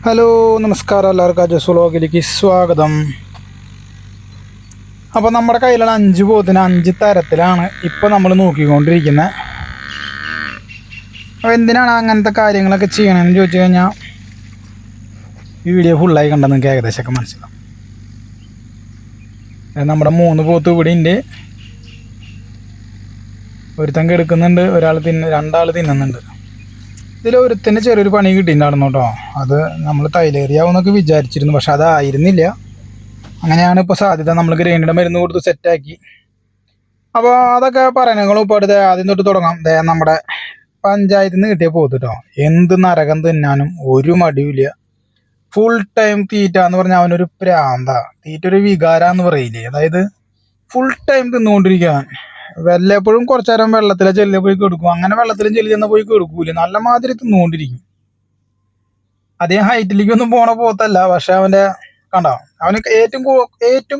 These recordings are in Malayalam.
ഹലോ നമസ്കാരം, എല്ലാവർക്കും അജസ് വ്ളോഗിലേക്ക് സ്വാഗതം. അപ്പോൾ നമ്മുടെ കയ്യിലുള്ള 5 പോത്തിന് 5 തരത്തിലാണ് ഇപ്പോൾ നമ്മൾ നോക്കിക്കൊണ്ടിരിക്കുന്നത്. അപ്പോൾ എന്തിനാണ് അങ്ങനത്തെ കാര്യങ്ങളൊക്കെ ചെയ്യണമെന്ന് ചോദിച്ചു കഴിഞ്ഞാൽ ഈ വീഡിയോ ഫുള്ളായി കണ്ടാൽ നിങ്ങൾക്ക് ഏകദേശമൊക്കെ മനസ്സിലാവും. നമ്മുടെ 3 പോത്ത് ഇവിടെ ഉണ്ട്. ഒരുത്തൻ എടുക്കുന്നുണ്ട്, രണ്ടാൾ തിന്നുന്നുണ്ട്. ഇതിലൊരുത്തന്നെ ചെറിയൊരു പണി കിട്ടിയിട്ടുണ്ടായിരുന്നു കേട്ടോ. അത് നമ്മൾ തൈലേറിയാവുന്നൊക്കെ വിചാരിച്ചിരുന്നു, പക്ഷെ അതായിരുന്നില്ല. അങ്ങനെയാണ് ഇപ്പോൾ സാധ്യത. നമ്മൾ ഗ്രൈൻഡിൻ്റെ മരുന്ന് കൊടുത്ത് സെറ്റാക്കി. അപ്പോൾ അതൊക്കെ പറയണങ്ങളും ഇപ്പോൾ അടുത്ത് ആദ്യം തൊട്ട് തുടങ്ങാം. നമ്മുടെ പഞ്ചായത്തിൽ നിന്ന് കിട്ടിയ പോത്ത് കേട്ടോ. എന്ത് നരകം തിന്നാനും ഒരു മടിയുമില്ല. ഫുൾ ടൈം തീറ്റ എന്ന് പറഞ്ഞാൽ അവനൊരു പ്രാന്ത. തീറ്റ ഒരു വികാരാന്ന് പറയില്ലേ, അതായത് ഫുൾ ടൈം തിന്നുകൊണ്ടിരിക്കാൻ. വല്ലപ്പോഴും കുറച്ചു നേരം വെള്ളത്തിലെ ചെല്ലിൽ പോയി കെടുക്കും. അങ്ങനെ വെള്ളത്തിലും ചെല്ലി ചെന്നാൽ പോയി കെടുക്കൂല, നല്ല മാതിരി തിന്നുകൊണ്ടിരിക്കും. അധികം ഹൈറ്റിലേക്കൊന്നും പോണ പോത്തല്ല, പക്ഷെ അവന്റെ കണ്ടോ, അവന് ഏറ്റവും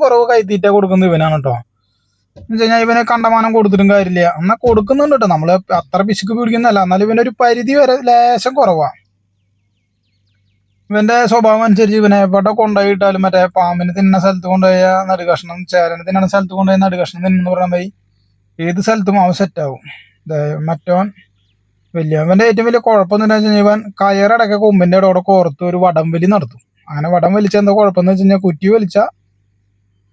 കുറവ് കൈത്തീറ്റ കൊടുക്കുന്നത് ഇവനാണ് കേട്ടോ. എന്ന് വെച്ച് കഴിഞ്ഞാൽ ഇവനെ കണ്ടമാനം കൊടുത്തിട്ടും കാര്യമില്ല. എന്നാൽ കൊടുക്കുന്നുണ്ട് കേട്ടോ, നമ്മള് അത്ര പിശുക്ക് പിടിക്കുന്നല്ല. എന്നാലും ഇവനൊരു പരിധി വരെ ലേശം കുറവാണ്. ഇവന്റെ സ്വഭാവം അനുസരിച്ച് ഇവനെ എവിടെ കൊണ്ടുപോയിട്ടാലും മറ്റേ പാമ്പിന് തിന്നുന്ന സ്ഥലത്ത് കൊണ്ടുപോയ നടുകഷ്ണം, ചേരന് തിന്നുന്ന സ്ഥലത്ത് കൊണ്ടുപോയ നടുകഷ്ണം തിന്നു പറഞ്ഞാൽ ഏത് സ്ഥലത്തും അവൻ സെറ്റാവും. മറ്റവൻ അവൻ്റെ ഏറ്റവും വലിയ കുഴപ്പമെന്ന് വെച്ച് കഴിഞ്ഞാൽ ഇവൻ കയറടക്ക കൊമ്പിൻ്റെ അവിടെ കോർത്ത് ഒരു വടംവലി നടത്തും. അങ്ങനെ വടം വലിച്ച എന്താ കുഴപ്പമെന്ന് വെച്ച് കഴിഞ്ഞാൽ കുറ്റി വലിച്ച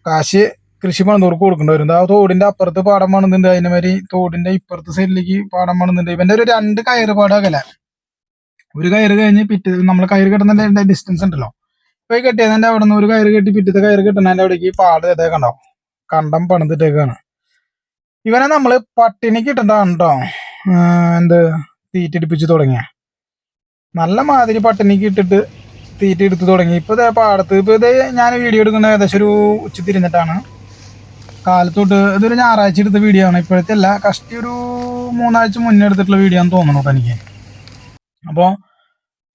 കാശ് കൃഷി പണിതോർക്ക് കൊടുക്കേണ്ടി വരും. ആ തോടിൻ്റെ അപ്പുറത്ത് പാടം പണിതുണ്ട്, അതിൻ്റെ മാതിരി തോടിൻ്റെ ഇപ്പുറത്ത് സൈഡിലേക്ക് പാടം പണിതുണ്ട്. ഇവൻ്റെ ഒരു 2 കയറ് പാടകല. ഒരു കയറ് കഴിഞ്ഞ് നമ്മൾ കയറ് കെട്ടുന്നതിൻ്റെ ഡിസ്റ്റൻസ് ഉണ്ടല്ലോ, ഇപ്പോൾ കെട്ടിയതിൻ്റെ അവിടെ നിന്ന് ഒരു കയറ് കെട്ടി പിറ്റത്തെ കയറ് കെട്ടുന്നതിൻ്റെ അവിടേക്ക് പാട് ഇതൊക്കെ ഉണ്ടാവും. കണ്ടം പണിതിട്ടേക്കാണ്. ഇവനെ നമ്മൾ പട്ടിണിക്ക് ഇട്ടിട്ടാണ് കേട്ടോ തീറ്റെടുപ്പിച്ച് തുടങ്ങിയ. നല്ല മാതിരി പട്ടിണിക്ക് ഇട്ടിട്ട് തീറ്റ എടുത്ത് തുടങ്ങി. ഇപ്പോൾ ഇതേ പാടത്ത് ഇത് ഞാൻ വീഡിയോ എടുക്കുന്ന ഏകദേശം ഒരു ഉച്ച തിരിഞ്ഞിട്ടാണ്. കാലത്തോട്ട് ഇതൊരു ഞായറാഴ്ച എടുത്ത വീഡിയോ ആണ്. ഇപ്പോഴത്തെ അല്ല, കഷ്ടി ഒരു 3 ആഴ്ച മുന്നേ എടുത്തിട്ടുള്ള വീഡിയോ ആണെന്ന് തോന്നുന്നു എനിക്ക്. അപ്പോൾ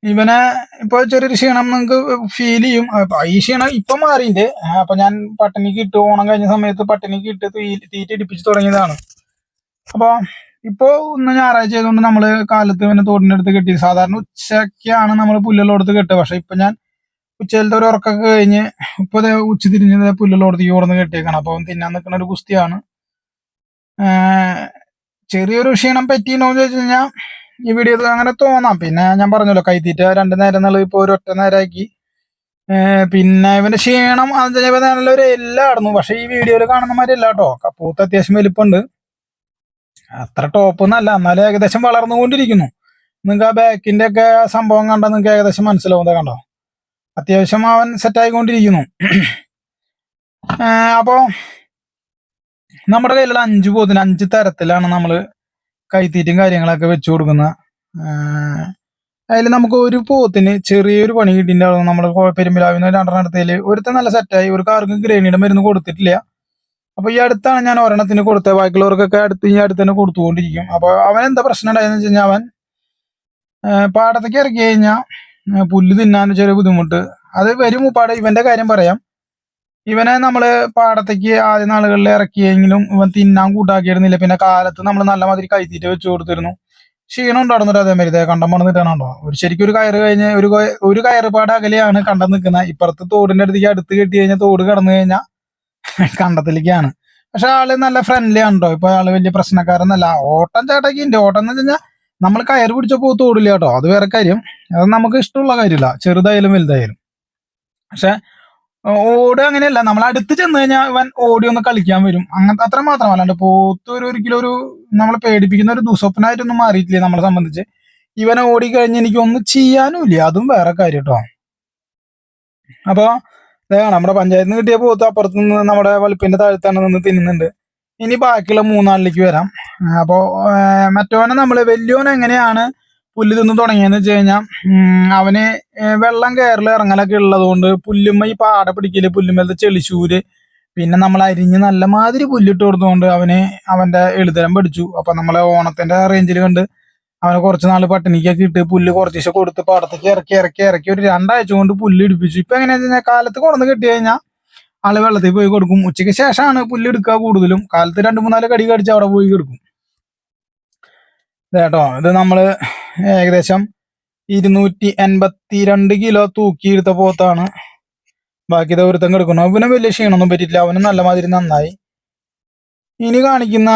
ഇവനെ ഇപ്പോൾ ചെറിയൊരു ക്ഷീണം നിങ്ങൾക്ക് ഫീൽ ചെയ്യും. ഈ ക്ഷീണം ഇപ്പം മാറിയിട്ടുണ്ട്. അപ്പം ഞാൻ പട്ടിണിക്ക് ഇട്ട് ഓണം കഴിഞ്ഞ സമയത്ത് പട്ടിണിക്ക് ഇട്ട് തീറ്റ ഇടിപ്പിച്ച് തുടങ്ങിയതാണ്. അപ്പോൾ ഇപ്പോൾ ഒന്ന് ഞായറാഴ്ച ആയതുകൊണ്ട് നമ്മൾ കാലത്ത് ഇവനെ തോടിൻ്റെ അടുത്ത് കെട്ടി. സാധാരണ ഉച്ചയ്ക്കാണ് നമ്മൾ പുല്ലുള്ളടത്ത് കെട്ടുക. പക്ഷെ ഇപ്പം ഞാൻ ഉച്ചയിലത്തെ ഒരു ഉറക്കൊക്കെ കഴിഞ്ഞ് ഇപ്പോൾ ഉച്ച തിരിഞ്ഞത് പുല്ലുള്ളടത്തേക്ക് ഓടുന്ന് കെട്ടിയേക്കാണ്. അപ്പോൾ തിന്നാൻ നിൽക്കുന്ന ഒരു കുസ്തിയാണ്. ചെറിയൊരു ക്ഷീണം പറ്റിയെന്ന് ചോദിച്ചു കഴിഞ്ഞാൽ ഈ വീഡിയോ അങ്ങനെ തോന്നാം. പിന്നെ ഞാൻ പറഞ്ഞല്ലോ, കൈത്തീറ്റ 2 നേരം എന്നുള്ളത് ഇപ്പോൾ ഒരു ഒറ്റ നേരമാക്കി. പിന്നെ ഇവന്റെ ക്ഷീണം നല്ലൊരു എല്ലാം ആടുന്നു. പക്ഷെ ഈ വീഡിയോയിൽ കാണുന്ന മാതിരി അല്ല കേട്ടോ. പൂത്ത് അത്യാവശ്യം വലിപ്പമുണ്ട്, അത്ര ടോപ്പ് എന്നല്ല, എന്നാലും ഏകദേശം വളർന്നുകൊണ്ടിരിക്കുന്നു. നിങ്ങൾക്ക് ആ ബാക്കിന്റെ ഒക്കെ സംഭവം കണ്ടാൽ നിങ്ങൾക്ക് ഏകദേശം മനസ്സിലാവും. കണ്ടോ, അത്യാവശ്യം അവൻ സെറ്റായിക്കൊണ്ടിരിക്കുന്നു. അപ്പോൾ നമ്മുടെ കയ്യിലുള്ള 5 പോത്തിന് 5 തരത്തിലാണ് നമ്മൾ കൈത്തീറ്റും കാര്യങ്ങളൊക്കെ വെച്ചു കൊടുക്കുന്ന. അതിൽ നമുക്ക് ഒരു പോത്തിന് ചെറിയൊരു പണി കിട്ടിയിട്ടുണ്ടാവും. നമ്മൾ പെരുമ്പിലാവിന്ന് 2 അടുത്തതിൽ ഒരുത്ത നല്ല സെറ്റായി. ഒരു കാർക്ക് ഗ്രൈനിയുടെ മരുന്ന് കൊടുത്തിട്ടില്ല. അപ്പൊ ഈ അടുത്താണ് ഞാൻ ഒരെണ്ണത്തിന് കൊടുത്തത്. ബാക്കിയുള്ളവർക്കൊക്കെ ഈ അടുത്ത് തന്നെ കൊടുത്തുകൊണ്ടിരിക്കും. അപ്പൊ അവൻ എന്താ പ്രശ്നം ഉണ്ടായെന്ന് വെച്ച് കഴിഞ്ഞാൽ അവൻ പാടത്തേക്ക് ഇറക്കി കഴിഞ്ഞാൽ പുല്ല് തിന്നാൻ ചെറിയ ബുദ്ധിമുട്ട്. അത് വരും മുപ്പാട്. ഇവന്റെ കാര്യം പറയാം. ഇവനെ നമ്മള് പാടത്തേക്ക് ആദ്യ നാളുകളിൽ ഇറക്കിയെങ്കിലും ഇവൻ തിന്നാൻ കൂട്ടാക്കിയിരുന്നില്ല. പിന്നെ കാലത്ത് നമ്മൾ നല്ല മാതിരി കൈത്തീറ്റ വെച്ച് കൊടുത്തിരുന്നു. ക്ഷീണം ഉണ്ടായിരുന്നിട്ട് അതേമാതിരി കണ്ടം പണിതിട്ടാണോ. ഒരു കയറ് കഴിഞ്ഞ് ഒരു കയറുപാട് അകലെയാണ് കണ്ടം നിൽക്കുന്നത്. ഇപ്പുറത്ത് തോടിന്റെ അടുത്തേക്ക് അടുത്ത് കെട്ടി കഴിഞ്ഞാൽ തോട് കടന്നു കഴിഞ്ഞാൽ കണ്ടത്തിലേക്കാണ്. പക്ഷെ ആള് നല്ല ഫ്രണ്ട്ലി ആണോ. ഇപ്പൊ ആള് വലിയ പ്രശ്നക്കാരൊന്നല്ല. ഓട്ടം ചേട്ടാക്കി ഉണ്ട്. ഓട്ടം എന്ന് വെച്ച് കഴിഞ്ഞാൽ നമ്മൾ കയറ് പിടിച്ചപ്പോ തോടില്ല കേട്ടോ, അത് വേറെ കാര്യം. അത് നമുക്ക് ഇഷ്ടമുള്ള കാര്യമില്ല, ചെറുതായാലും വലുതായാലും. പക്ഷെ ഓട് അങ്ങനെയല്ല, നമ്മൾ അടുത്ത് ചെന്ന് കഴിഞ്ഞാൽ ഇവൻ ഓടി ഒന്ന് കളിക്കാൻ വരും. അങ്ങനത്തെ അത്ര മാത്രം. അല്ലാണ്ട് പോത്ത് ഒരിക്കലും നമ്മളെ പേടിപ്പിക്കുന്ന ഒരു ദുസ്വപ്നമായിട്ടൊന്നും മാറിയിട്ടില്ല നമ്മളെ സംബന്ധിച്ച്. ഇവനെ ഓടി കഴിഞ്ഞ് എനിക്കൊന്നും ചെയ്യാനും ഇല്ല, അതും വേറെ കാര്യം കേട്ടോ. അപ്പൊ നമ്മുടെ പഞ്ചായത്തിൽ നിന്ന് കിട്ടിയ പോത്ത് അപ്പുറത്ത് നിന്ന് നമ്മുടെ വലുപ്പിന്റെ താഴത്താണ് നിന്ന് തിന്നുന്നുണ്ട്. ഇനി ബാക്കിയുള്ള 3 ആളിലേക്ക് വരാം. അപ്പോൾ മറ്റവനെ നമ്മള് വലിയോനെ എങ്ങനെയാണ് പുല്ല് തിന്ന് തുടങ്ങിയെന്ന് വെച്ച് കഴിഞ്ഞാൽ അവന് വെള്ളം കയറൽ ഇറങ്ങലൊക്കെ ഉള്ളത് കൊണ്ട് ഈ പാട പിടിക്കല്, പുല്ലുമ്മലത്തെ ചെളിശൂര്, പിന്നെ നമ്മൾ അരിഞ്ഞ് നല്ല മാതിരി പുല്ലിട്ട് കൊടുത്തുകൊണ്ട് അവന്റെ എളുതരം പഠിച്ചു. അപ്പൊ നമ്മളെ ഓണത്തിന്റെ റേഞ്ചിൽ കണ്ട് അവനെ കുറച്ച് നാൾ പട്ടിണിക്കൊക്കെ ഇട്ട് പുല്ല് കുറച്ച് ദിവസം കൊടുത്ത് പാടത്തേക്ക് ഇറക്കി ഒരു 2 ആഴ്ച കൊണ്ട് പുല്ല് ഇടിപ്പിച്ചു. ഇപ്പൊ എങ്ങനെയാണെന്ന് വെച്ച് കഴിഞ്ഞാൽ കാലത്ത് കൊണ്ടുവന്ന് കെട്ടി കഴിഞ്ഞാൽ ആള് വെള്ളത്തിൽ പോയി കൊടുക്കും. ഉച്ചയ്ക്ക് ശേഷമാണ് പുല്ല് എടുക്കുക കൂടുതലും. കാലത്ത് 2-3 കടി കടിച്ച് അവിടെ പോയി കിടക്കും കേട്ടോ. ഇത് നമ്മള് ഏകദേശം 282 കിലോ തൂക്കിയെടുത്ത പോത്താണ്. ബാക്കി ഒരുത്തം കിടക്കുന്നു. അവന് വലിയ ക്ഷീണമൊന്നും പറ്റിയിട്ടില്ല, അവന് നല്ല മാതിരി നന്നായി. ഇനി കാണിക്കുന്ന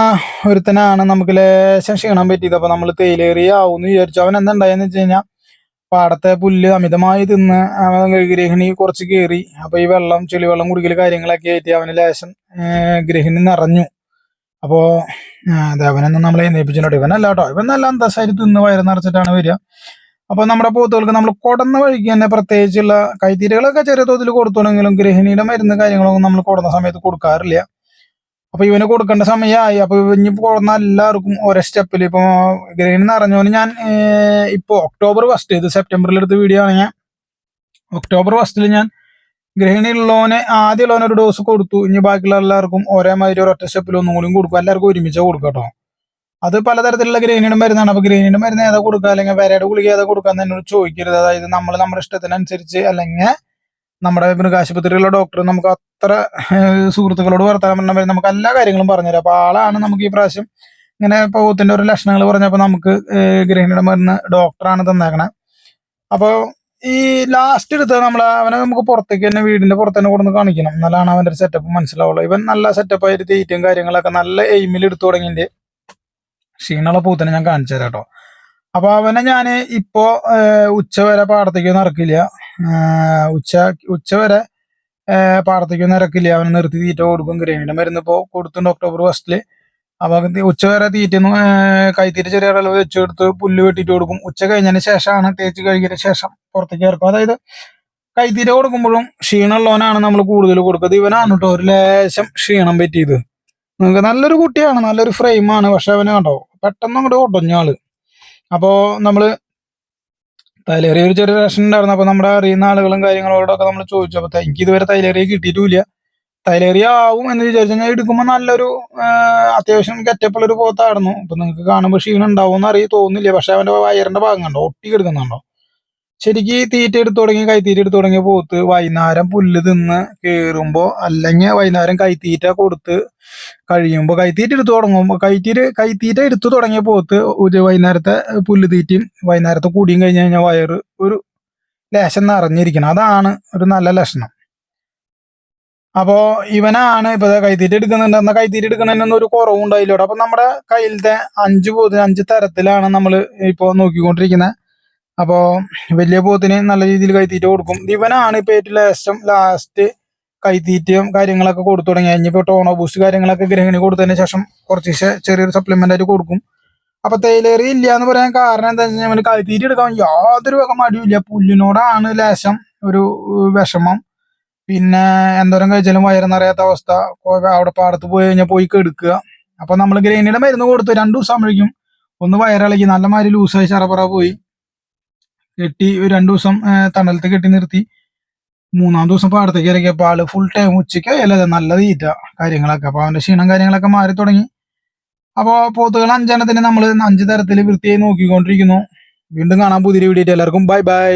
ഒരുത്തനാണ് നമുക്ക് ലേശം ക്ഷീണം പറ്റിയത്. അപ്പൊ നമ്മൾ തേയിലേറിയാവൂന്ന് വിചാരിച്ചു. അവൻ എന്താ ഉണ്ടായെന്ന് വെച്ച് കഴിഞ്ഞാൽ പാടത്തെ പുല്ല് അമിതമായി തിന്ന് അവൻ ഗൃഹിണി കുറച്ച് കയറി. അപ്പൊ ഈ ചെളിവെള്ളം കുടിക്കൽ കാര്യങ്ങളൊക്കെ ആയിട്ട് അവന് ലേശം ഗൃഹിണി നിറഞ്ഞു. അപ്പോ അതെ, അവനൊന്നും നമ്മളെ എഴുന്നേപ്പിച്ചിട്ടോ. ഇവനല്ല കേട്ടോ, ഇവൻ നല്ല അന്തസ്സായിട്ട് തിന്ന് വയറ് നിറച്ചിട്ടാണ് വരിക. അപ്പൊ നമ്മുടെ പോത്തുകൾക്ക് നമ്മൾ കൊടന്ന വഴിക്ക് തന്നെ പ്രത്യേകിച്ചുള്ള കൈത്തീറ്റകളൊക്കെ ചെറിയ തോതിൽ കൊടുത്തുണ്ടെങ്കിലും ഗൃഹിണിയുടെ മരുന്ന് കാര്യങ്ങളൊന്നും നമ്മൾ കൊടുന്ന സമയത്ത് കൊടുക്കാറില്ല. അപ്പൊ ഇവന് കൊടുക്കേണ്ട സമയമായി. അപ്പൊ ഇനി കൊടുന്ന എല്ലാവർക്കും ഒരേ സ്റ്റെപ്പിൽ ഇപ്പൊ ഗൃഹിണി നിറഞ്ഞോന് ഞാൻ ഇപ്പൊ October 1, ഇത് സെപ്റ്റംബറിൽ എടുത്ത വീഡിയോ ആണ്. ഞാൻ October 1 ഞാൻ ഗൃഹിണി ആദ്യമുള്ളവന് ഒരു ഡോസ് കൊടുത്തു. ഇനി ബാക്കിയുള്ള എല്ലാവർക്കും ഒരേമാതിരി ഒരൊറ്റ സ്റ്റെപ്പിൽ ഒന്നും കൂടി കൊടുക്കും. എല്ലാവർക്കും ഒരുമിച്ച് കൊടുക്കുക കേട്ടോ. അത് പലതരത്തിലുള്ള ഗൃഹിണിയുടെ മരുന്നാണ്. അപ്പൊ ഗൃഹിണിയുടെ മരുന്ന് ഏതാ കൊടുക്കുക, അല്ലെങ്കിൽ വരയുടെ ഗുളിക ഏതാ കൊടുക്കുക എന്ന് എന്നോട് ചോദിക്കരുത്. അതായത് നമ്മൾ നമ്മുടെ ഇഷ്ടത്തിനനുസരിച്ച്, അല്ലെങ്കിൽ നമ്മുടെ മൃഗാശുപത്രിയിലുള്ള ഡോക്ടർ നമുക്ക് അത്ര സുഹൃത്തുക്കളോട് വർത്താനം പറഞ്ഞാൽ നമുക്ക് എല്ലാ കാര്യങ്ങളും പറഞ്ഞുതരാം. അപ്പൊ ആളാണ് നമുക്ക് ഈ പ്രാവശ്യം ഇങ്ങനെ പോത്തിന്റെ ഒരു ലക്ഷണങ്ങൾ പറഞ്ഞപ്പോൾ നമുക്ക് ഗൃഹിണിയുടെ മരുന്ന് ഡോക്ടറാണ് തന്നേക്കണേ. അപ്പോൾ ഈ ലാസ്റ്റ് എടുത്തത് അവനെ നമുക്ക് പുറത്തേക്ക് തന്നെ, വീടിന്റെ പുറത്ത് തന്നെ കൊടുന്ന് കാണിക്കണം, എന്നാലാണ് അവന്റെ ഒരു സെറ്റപ്പ് മനസ്സിലാവുള്ളൂ. ഇവൻ നല്ല സെറ്റപ്പായിട്ട് തീറ്റയും കാര്യങ്ങളൊക്കെ നല്ല എയിമിൽ എടുത്തു തുടങ്ങിയിട്ട് ക്ഷീണമുള്ള പൂത്തിനെ ഞാൻ കാണിച്ചു തരാം കേട്ടോ. അപ്പൊ അവനെ ഞാൻ ഇപ്പോ ഉച്ചവരെ പാടത്തേക്കൊന്നും ഇറക്കില്ല. ഉച്ചവരെ പാടത്തേക്കൊന്നും ഇറക്കില്ല. അവനെ നിർത്തി തീറ്റ കൊടുക്കും. ഗൃഹിണിയുടെ മരുന്ന് ഇപ്പോൾ കൊടുത്തിട്ടുണ്ട് October 1. അപ്പൊ ഉച്ചവരെ തീറ്റൊന്നും കൈത്തീറ്റ ചെറിയ അളവ് വെച്ച് കൊടുത്ത് പുല്ല് വെട്ടിയിട്ട് കൊടുക്കും. ഉച്ച കഴിഞ്ഞതിന് ശേഷമാണ് തേച്ച് കഴുകിയതിന് ശേഷം പുറത്തേക്ക് ഇറക്കും. അതായത് കൈത്തീറ്റ കൊടുക്കുമ്പോഴും ക്ഷീണമുള്ളവനാണ് നമ്മൾ കൂടുതൽ കൊടുക്കുന്നത്. ഇവനാണ് കേട്ടോ ഒരു ലേശം ക്ഷീണം പറ്റിയത്. നിങ്ങൾക്ക് നല്ലൊരു കുട്ടിയാണ്, നല്ലൊരു ഫ്രെയിമാണ്, പക്ഷെ അവന് കണ്ടോ പെട്ടെന്ന് അങ്ങോട്ട് ഒടഞ്ഞ ആള്. അപ്പോ നമ്മള് തൈലേറിയ ഒരു ചെറിയ റേഷൻ ഉണ്ടായിരുന്നു. അപ്പൊ നമ്മുടെ അറിയുന്ന ആളുകളും കാര്യങ്ങളോടൊക്കെ നമ്മൾ ചോദിച്ചു. അപ്പൊ എനിക്ക് ഇതുവരെ തൈലേറിയ കിട്ടിയിട്ടില്ല. തൈലേറിയ ആവും എന്ന് വിചാരിച്ചു കഴിഞ്ഞാൽ എടുക്കുമ്പോൾ നല്ലൊരു അത്യാവശ്യം ഗെറ്റപ്പുള്ള ഒരു പോത്തായിരുന്നു. ഇപ്പൊ നിങ്ങൾക്ക് കാണുമ്പോൾ ക്ഷീണം ഉണ്ടാവും എന്ന് തോന്നില്ല. പക്ഷെ അവന്റെ വയറിന്റെ ഭാഗം കണ്ടോ ഒട്ടി കിടക്കുന്നുണ്ടോ. ശരിക്ക് തീറ്റ എടുത്തു തുടങ്ങി, കൈത്തീറ്റ എടുത്തു തുടങ്ങിയ പോത്ത് വൈകുന്നേരം പുല്ല് തിന്ന് കയറുമ്പോ, അല്ലെങ്കിൽ വൈകുന്നേരം കൈത്തീറ്റ കൊടുത്ത് കഴിയുമ്പോൾ, കൈത്തീറ്റ എടുത്തു തുടങ്ങുമ്പോൾ, കൈത്തീറ്റ എടുത്തു തുടങ്ങിയ പോത്ത് ഒരു വൈകുന്നേരത്തെ പുല്ല് തീറ്റയും വൈകുന്നേരത്തെ കൂടിയും കഴിഞ്ഞ് കഴിഞ്ഞാൽ വയറ് ഒരു ലേശം നിറഞ്ഞിരിക്കണം. അതാണ് ഒരു നല്ല ലക്ഷണം. അപ്പോ ഇവനാണ് ഇപ്പൊ കൈത്തീറ്റ എടുക്കുന്നുണ്ട്. എന്നാൽ കൈത്തീറ്റ എടുക്കുന്നതിനൊന്നും ഒരു കുറവും ഉണ്ടായില്ലോ. അപ്പൊ നമ്മുടെ കയ്യിലത്തെ 5 പോത്തിന് 5 തരത്തിലാണ് നമ്മൾ ഇപ്പൊ നോക്കിക്കൊണ്ടിരിക്കുന്നത്. അപ്പോ വലിയ പോത്തിന് നല്ല രീതിയിൽ കൈത്തീറ്റ കൊടുക്കും. ഇവനാണ് ഇപ്പൊ ഏറ്റവും ലാസ്റ്റ് കൈത്തീറ്റയും കാര്യങ്ങളൊക്കെ കൊടുത്തു തുടങ്ങി. ഇനിയിപ്പോ ടോണോ ബൂസ്റ്റ് കാര്യങ്ങളൊക്കെ ഗൃഹിണി കൊടുത്തതിന് ശേഷം കുറച്ച് ചെറിയൊരു സപ്ലിമെന്റ് ആയിട്ട് കൊടുക്കും. അപ്പൊ തൈലേറി ഇല്ല എന്ന് പറയാൻ കാരണം എന്താ വെച്ച് കഴിഞ്ഞാൽ കൈത്തീറ്റ എടുക്കാൻ യാതൊരു വക മടിയില്ല. പുല്ലിനോടാണ് ലേശം ഒരു വിഷമം. പിന്നെ എന്തോരം കഴിച്ചാലും വയറെന്നറിയാത്ത അവസ്ഥ. അവിടെ പാടത്ത് പോയി കഴിഞ്ഞാൽ പോയി കെടുക്കുക. അപ്പൊ നമ്മൾ ഗൃഹിണിയുടെ മരുന്ന് കൊടുത്ത് 2 ദിവസം ആകുമ്പോഴേക്കും ഒന്ന് വയറിളകി നല്ല മാതിരി ലൂസായി ചറപറ പോയി കെട്ടി. 2 ദിവസം തണലത്ത് കെട്ടി നിർത്തി. 3-ാം ദിവസം പാടത്തേക്ക് ഇറക്കിയപ്പോൾ ആള് ഫുൾ ടൈം ഉച്ചയ്ക്ക് അല്ലേ നല്ല തീറ്റ കാര്യങ്ങളൊക്കെ. അപ്പൊ അവന്റെ ക്ഷീണം കാര്യങ്ങളൊക്കെ മാറി തുടങ്ങി. അപ്പൊ പോത്തുകൾ 5 എണ്ണത്തിന് നമ്മൾ 5 തരത്തിൽ വൃത്തിയായി നോക്കിക്കൊണ്ടിരിക്കുന്നു. വീണ്ടും കാണാൻ പുതിയ വീഡിയോ. എല്ലാവർക്കും ബൈ ബൈ.